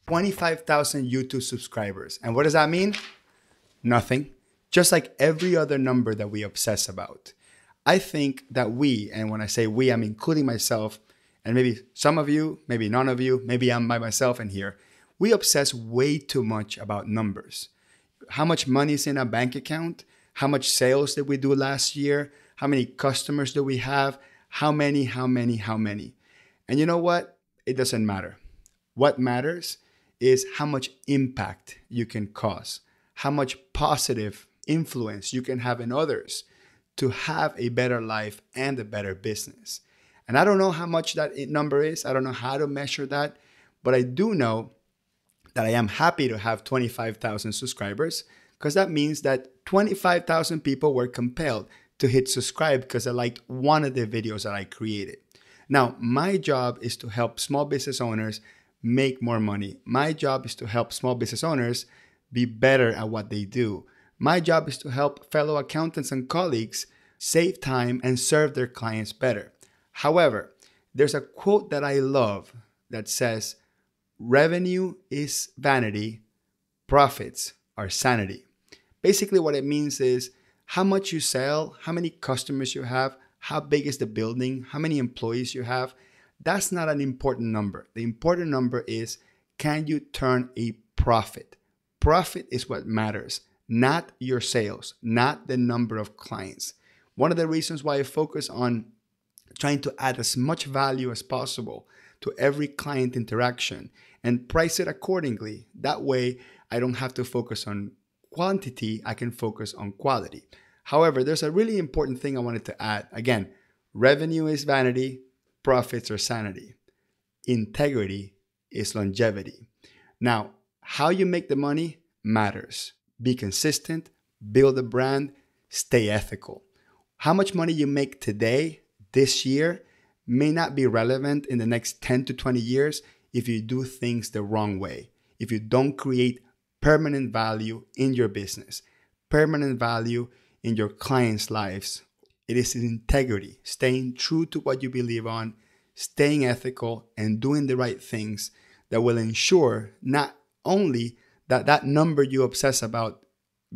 25,000 YouTube subscribers. And what does that mean? Nothing. Just like every other number that we obsess about. I think that we, and when I say we, I'm including myself, and maybe some of you, maybe none of you, maybe I'm by myself in here, we obsess way too much about numbers. How much money is in our bank account? How much sales did we do last year? How many customers do we have? How many? And you know what? It doesn't matter. What matters is how much impact you can cause, how much positive influence you can have in others to have a better life and a better business. And I don't know how much that number is. I don't know how to measure that, but I do know that I am happy to have 25,000 subscribers because that means that 25,000 people were compelled to hit subscribe because they liked one of the videos that I created. Now, my job is to help small business owners make more money. My job is to help small business owners be better at what they do. My job is to help fellow accountants and colleagues save time and serve their clients better. However, there's a quote that I love that says, "Revenue is vanity, profits are sanity." Basically, what it means is how much you sell, how many customers you have, how big is the building, how many employees you have. That's not an important number. The important number is, can you turn a profit? Profit is what matters, not your sales, not the number of clients. One of the reasons why I focus on trying to add as much value as possible to every client interaction and price it accordingly. That way, I don't have to focus on quantity, I can focus on quality. However, there's a really important thing I wanted to add. Again, revenue is vanity, profits are sanity. Integrity is longevity. Now, how you make the money matters. Be consistent, build a brand, stay ethical. How much money you make today, this year, may not be relevant in the next 10 to 20 years if you do things the wrong way. If you don't create permanent value in your business, permanent value in your clients' lives. It is integrity, staying true to what you believe on, staying ethical, and doing the right things that will ensure not only that that number you obsess about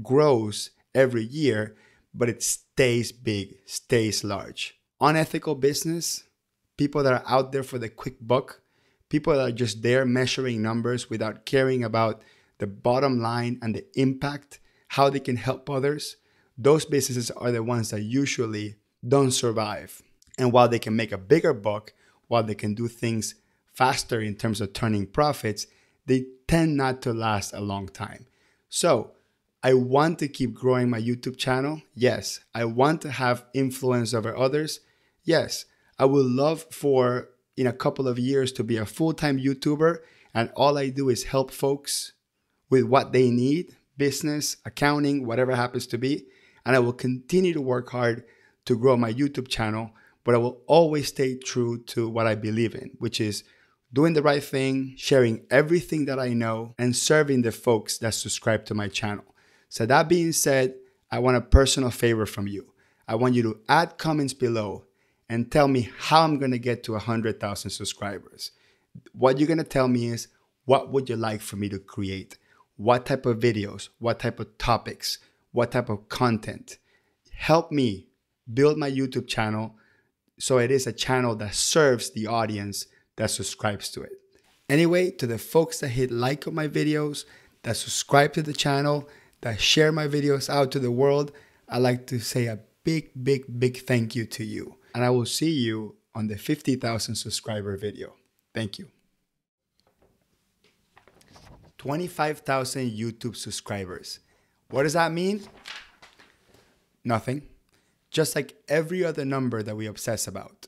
grows every year, but it stays big, stays large. Unethical business, people that are out there for the quick buck, people that are just there measuring numbers without caring about the bottom line and the impact, how they can help others, those businesses are the ones that usually don't survive. And while they can make a bigger buck, while they can do things faster in terms of turning profits, they tend not to last a long time. So I want to keep growing my YouTube channel. Yes. I want to have influence over others. Yes. I would love for in a couple of years to be a full-time YouTuber and all I do is help folks with what they need, business, accounting, whatever happens to be. And I will continue to work hard to grow my YouTube channel, but I will always stay true to what I believe in, which is doing the right thing, sharing everything that I know, and serving the folks that subscribe to my channel. So that being said, I want a personal favor from you. I want you to add comments below and tell me how I'm going to get to 100,000 subscribers. What you're going to tell me is, what would you like for me to create? What type of videos? What type of topics? What type of content? Help me build my YouTube channel so it is a channel that serves the audience that subscribes to it. Anyway, to the folks that hit like on my videos, that subscribe to the channel, that share my videos out to the world, I'd like to say a big, big, big thank you to you. And I will see you on the 50,000 subscriber video. Thank you. 25,000 YouTube subscribers. What does that mean? Nothing. Just like every other number that we obsess about.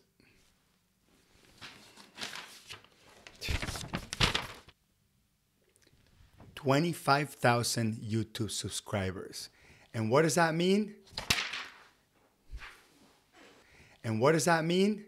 $25,000 YouTube subscribers. And what does that mean? And what does that mean?